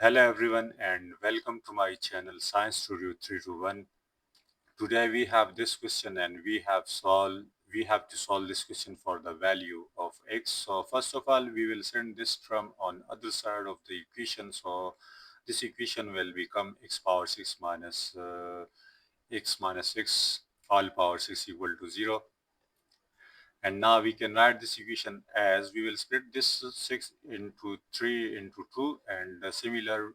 Hello everyone and welcome to my channel Science Studio 321. Today we have this question and we have to solve this question for the value of x. So first of all we will send this term on other side of the equation. So this equation will become x power 6 minus x minus 6 all power 6 equal to 0. And now we can write this equation as we will split this 6 into 3 into 2, and similarly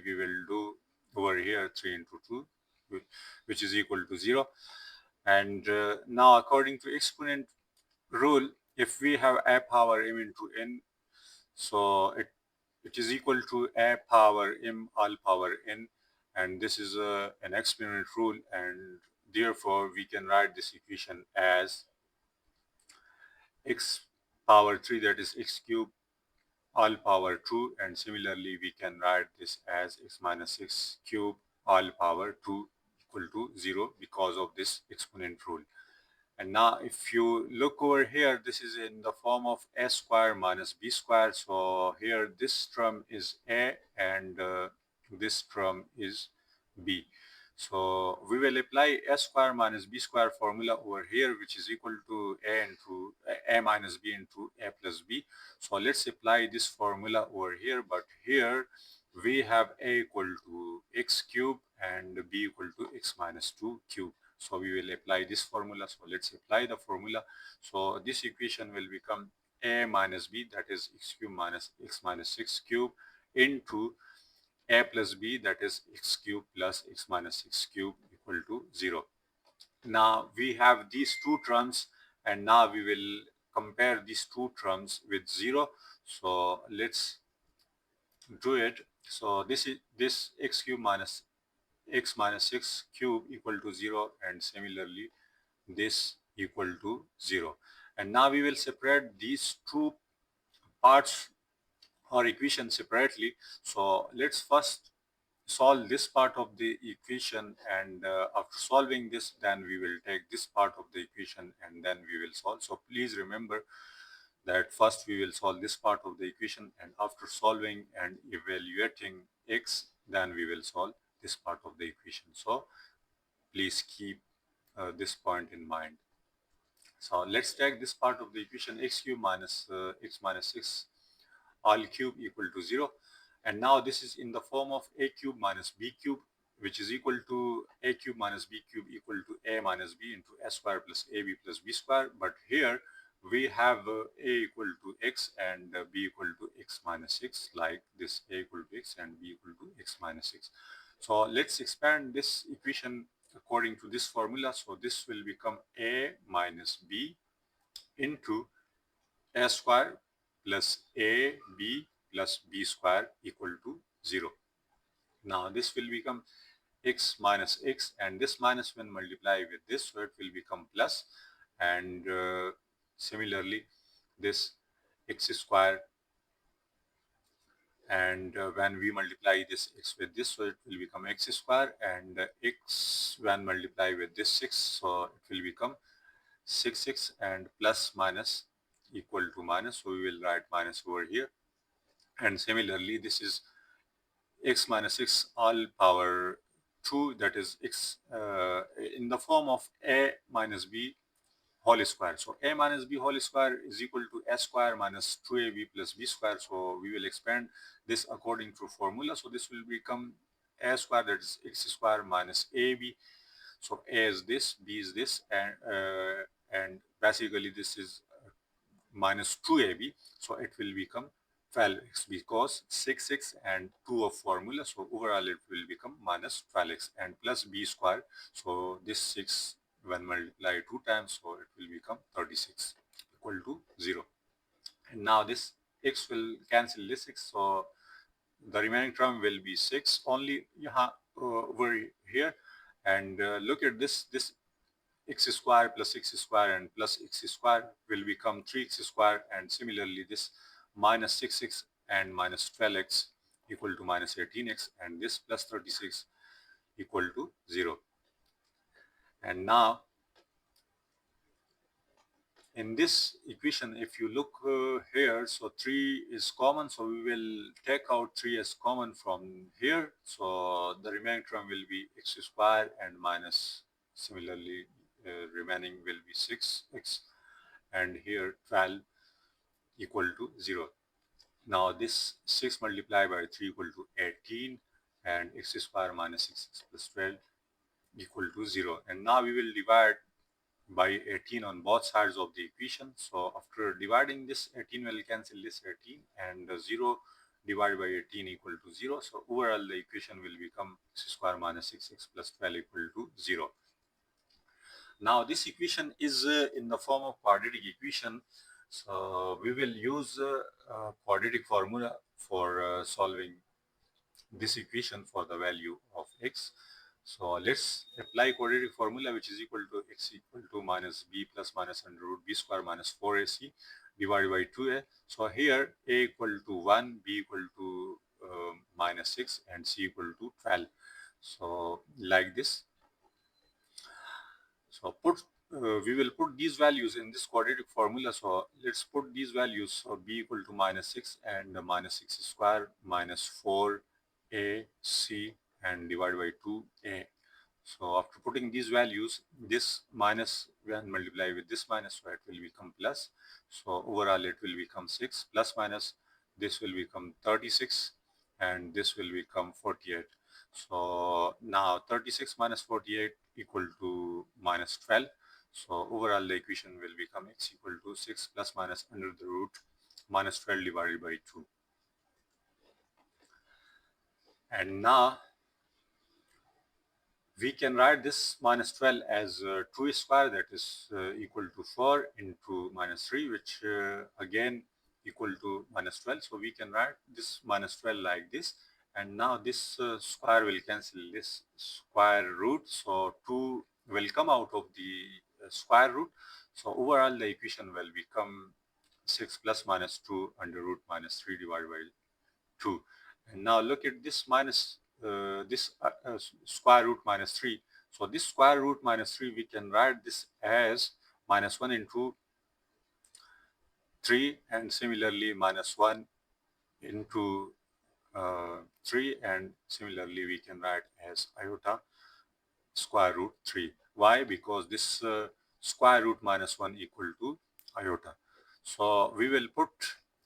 we will do over here 3 into 2, which is equal to 0. And now according to exponent rule, if we have a power m into n, so it is equal to a power m all power n, and this is an exponent rule, and therefore we can write this equation as x power 3, that is x cube all power 2, and similarly we can write this as x minus 6 cube all power 2 equal to 0 because of this exponent rule. And now if you look over here, this is in the form of a square minus b square. So here this term is a and this term is b. So we will apply a square minus b square formula over here, which is equal to a into a minus b into a plus b. So let's apply this formula over here, but here we have a equal to x cube and b equal to x minus 2 cube. So we will apply this formula. So let's apply the formula. So this equation will become a minus b, that is x cube minus x minus 6 cube, into a plus b, that is x cube plus x minus 6 cube equal to 0. Now we have these two terms, and now we will compare these two terms with 0. So let's do it. So this is this x cube minus x minus 6 cube equal to 0, and similarly this equal to 0. And now we will separate these two parts or equation separately. So let's first solve this part of the equation, and after solving this, then we will take this part of the equation and then we will solve. So please remember that first we will solve this part of the equation, and after solving and evaluating x, then we will solve this part of the equation. So please keep this point in mind. So let's take this part of the equation, x cube minus x minus 6 all cube equal to 0. And now this is in the form of a cube minus b cube, which is equal to a cube minus b cube equal to a minus b into a square plus ab plus b square. But here we have a equal to x and b equal to x minus 6, like this, a equal to x and b equal to x minus 6. So let's expand this equation according to this formula. So this will become a minus b into a square plus ab plus b square equal to 0. Now this will become x minus x, and this minus when multiply with this, so it will become plus, and similarly this x square, and when we multiply this x with this, so it will become x square, and x when multiply with this 6, so it will become 6 and plus minus equal to minus, so we will write minus over here. And similarly this is x minus 6 all power 2, that is x in the form of a minus b whole square. So a minus b whole square is equal to a square minus 2ab plus b square. So we will expand this according to formula. So this will become a square, that is x square minus ab. So a is this, b is this, and basically this is minus 2ab. So it will become 12x, because 6 and 2 of formula. So overall it will become minus 12x and plus b square. So this 6 when multiplied 2 times, so it will become 36 equal to 0. And now this x will cancel this 6. So the remaining term will be 6 only over here. And look at this x square plus x square and plus x square will become 3x square, and similarly this minus 6x and minus 12x equal to minus 18x, and this plus 36 equal to 0. And now in this equation, if you look here, so 3 is common, so we will take out 3 as common from here. So the remaining term will be x square and minus, similarly, remaining will be 6x, and here 12 equal to 0. Now this 6 multiplied by 3 equal to 18, and x square minus 6x plus 12 equal to 0. And now we will divide by 18 on both sides of the equation. So after dividing this, 18 will cancel this 18, and 0 divided by 18 equal to 0. So overall the equation will become x square minus 6x plus 12 equal to 0. Now this equation is in the form of quadratic equation. So we will use quadratic formula for solving this equation for the value of x. So let's apply quadratic formula, which is equal to x equal to minus b plus minus under root b square minus 4ac divided by 2a. So here a equal to 1, b equal to minus 6, and c equal to 12. So like this. So we will put these values in this quadratic formula. So let's put these values. So b equal to minus 6 and minus 6 square minus 4ac and divided by 2a. So after putting these values, this minus when multiply with this minus, so it will become plus. So overall it will become 6 plus minus, this will become 36, and this will become 48. So now 36 minus 48 equal to minus 12. So overall the equation will become x equal to 6 plus minus under the root minus 12 divided by 2. And now we can write this minus 12 as 2 square, that is equal to 4 into minus 3, which again equal to minus 12. So we can write this minus 12 like this. And now this square will cancel this square root. So 2 will come out of the square root. So overall the equation will become 6 plus minus 2 under root minus 3 divided by 2. And now look at this minus this square root minus 3. So this square root minus 3, we can write this as minus 1 into 3, and similarly minus 1 into 3, and similarly we can write as iota square root 3. Why? Because this square root minus 1 equal to iota. So we will put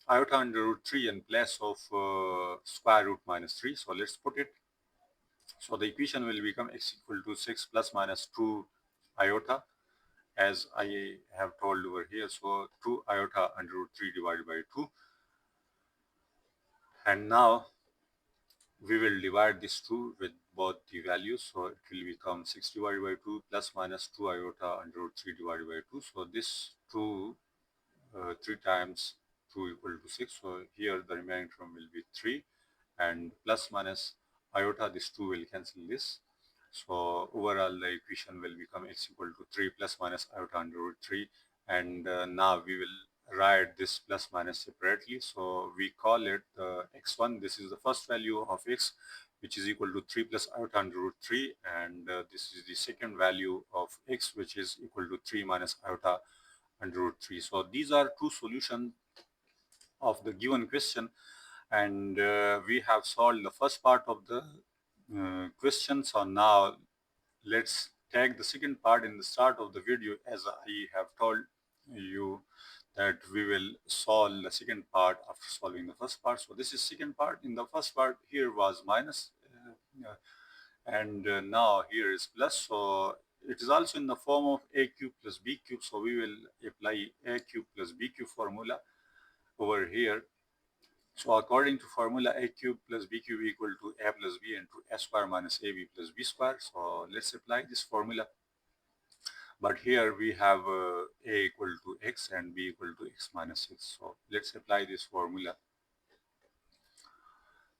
iota under root 3 in place of square root minus 3. So let's put it. So the equation will become x equal to 6 plus minus 2 iota, as I have told over here. So 2 iota under root 3 divided by 2. And now we will divide this 2 with both the values. So it will become 6 divided by 2 plus minus 2 iota under root 3 divided by 2. So this 2, 3 times 2 equal to 6. So here the remaining term will be 3, and plus minus iota, this 2 will cancel this. So overall the equation will become x equal to 3 plus minus iota under root 3. And now we will write this plus minus separately. So we call it x1. This is the first value of x, which is equal to 3 plus iota under root 3. And this is the second value of x, which is equal to 3 minus iota under root 3. So these are two solutions of the given question. And we have solved the first part of the question. So now let's take the second part. In the start of the video, as I have told you that we will solve the second part after solving the first part. So this is second part. In the first part, here was minus and now here is plus. So it is also in the form of a cube plus b cube. So we will apply a cube plus b cube formula over here. So according to formula, a cube plus b cube equal to a plus b into a square minus ab plus b square. So let's apply this formula. But here we have a equal to x and b equal to x minus 6. So let's apply this formula.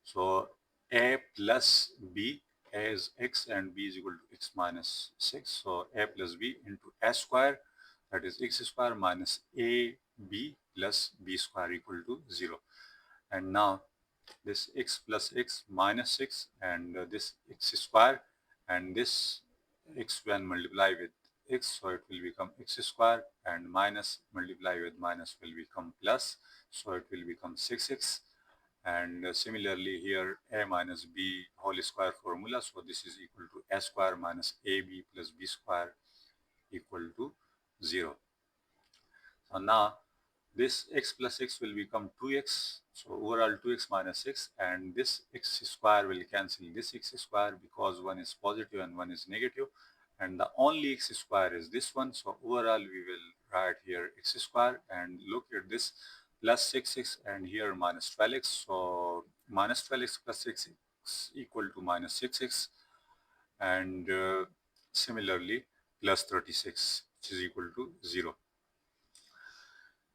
So a plus b, a is x and b is equal to x minus 6. So a plus b into a square, that is x square minus a b plus b square equal to 0. And now this x plus x minus 6 and this x square, and this x when multiply with x, so it will become x square, and minus multiply with minus will become plus, so it will become 6x. And similarly here a minus b whole square formula, so this is equal to a square minus ab plus b square equal to 0. So now this x plus x will become 2x, so overall 2x minus 6, and this x square will cancel this x square because one is positive and one is negative, and the only x square is this one, so overall we will write here x square, and look at this plus 6x and here minus 12x, so minus 12x plus 6x equal to minus 6x, and similarly plus 36 which is equal to 0.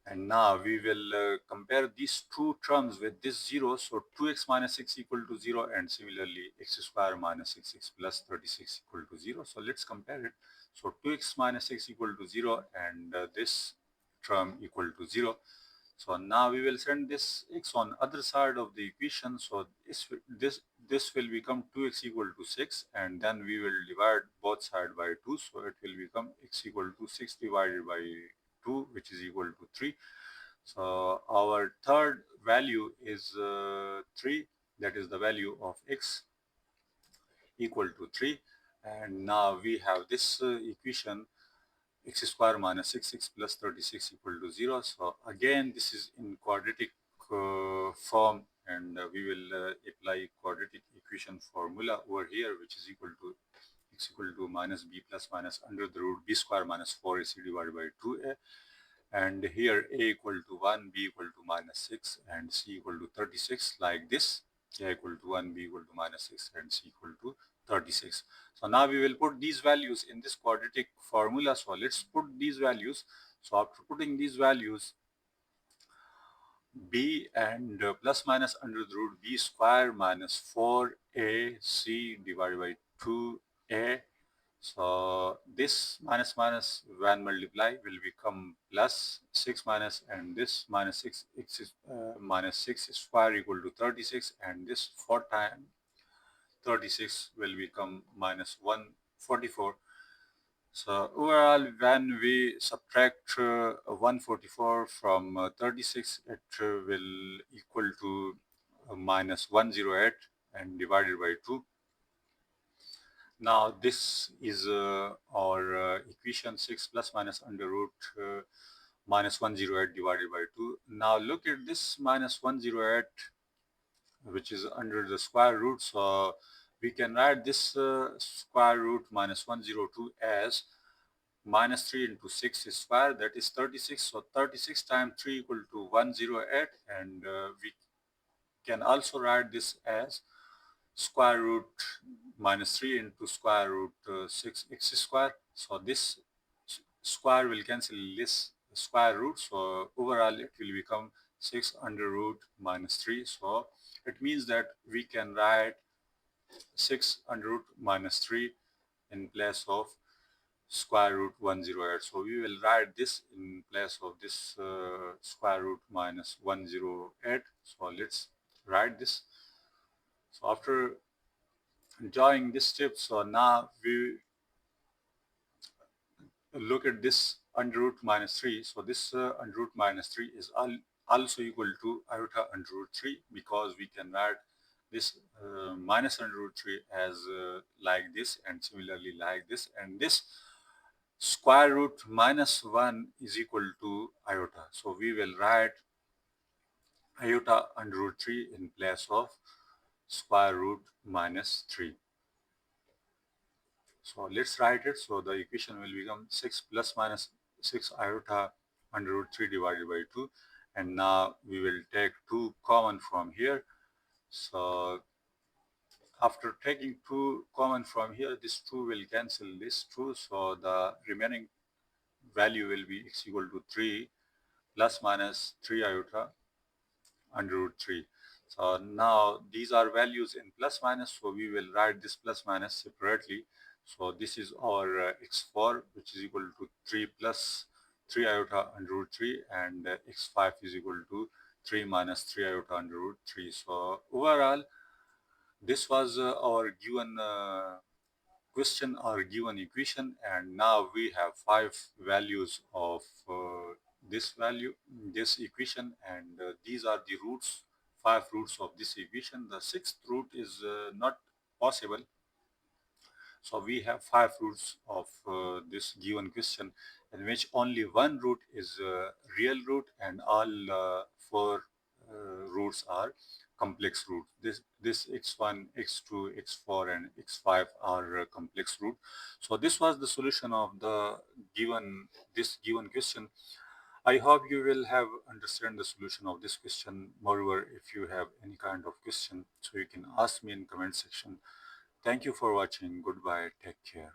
And now we will compare these two terms with this 0. So 2x minus 6 equal to 0, and similarly x square minus 6x plus 36 equal to 0. So let's compare it. So 2x minus 6 equal to 0, and this term equal to 0. So now we will send this x on other side of the equation. So this will become 2x equal to 6, and then we will divide both sides by 2. So it will become x equal to 6 divided by 2, which is equal to 3. So our third value is 3, that is the value of x equal to 3. And now we have this equation x square minus 6x plus 36 equal to 0. So again this is in quadratic form, and we will apply quadratic equation formula over here, which is equal to x equal to minus b plus minus under the root b square minus 4ac divided by 2a, and here a equal to 1, b equal to minus 6, and c equal to 36, like this. A equal to 1, b equal to minus 6, and c equal to 36. So now we will put these values in this quadratic formula. So let's put these values. So after putting these values, b and plus minus under the root b square minus 4ac divided by 2a. So this minus minus when multiply will become plus 6 minus, and this minus 6 x is minus 6 square equal to 36, and this 4 times 36 will become minus 144. So overall, when we subtract 144 from 36, it will equal to minus 108 and divided by 2. Now this is our equation 6 plus minus under root minus 108 divided by 2. Now look at this minus 108, which is under the square root. So we can write this square root minus 102 as minus 3 into 6 square, that is 36. So 36 times 3 equal to 108, and we can also write this as square root minus 3 into square root 6x square. So this square will cancel this square root. So overall it will become 6 under root minus 3. So it means that we can write 6 under root minus 3 in place of square root 108. So we will write this in place of this square root minus 108. So let's write this. So after enjoying this step, so now we look at this under root minus 3. So this under root minus 3 is also equal to iota under root 3, because we can write this minus under root 3 as like this, and similarly like this, and this square root minus 1 is equal to iota. So we will write iota under root 3 in place of square root minus 3. So let's write it. So the equation will become 6 plus minus 6 iota under root 3 divided by 2. And now we will take 2 common from here. So after taking 2 common from here, this 2 will cancel this 2. So the remaining value will be x equal to 3 plus minus 3 iota under root 3. So now these are values in plus minus, so we will write this plus minus separately. So this is our x4, which is equal to 3 plus 3 iota under root 3, and x5 is equal to 3 minus 3 iota under root 3. So overall, this was our given question or given equation, and now we have five values of this equation, and these are the roots, five roots of this equation. The sixth root is not possible, so we have five roots of this given question, in which only one root is real root, and all four roots are complex root. This x1, x2, x4, and x5 are complex root. So this was the solution of the given question. I hope you will have understand the solution of this question. Moreover, if you have any kind of question, so you can ask me in comment section. Thank you for watching. Goodbye. Take care.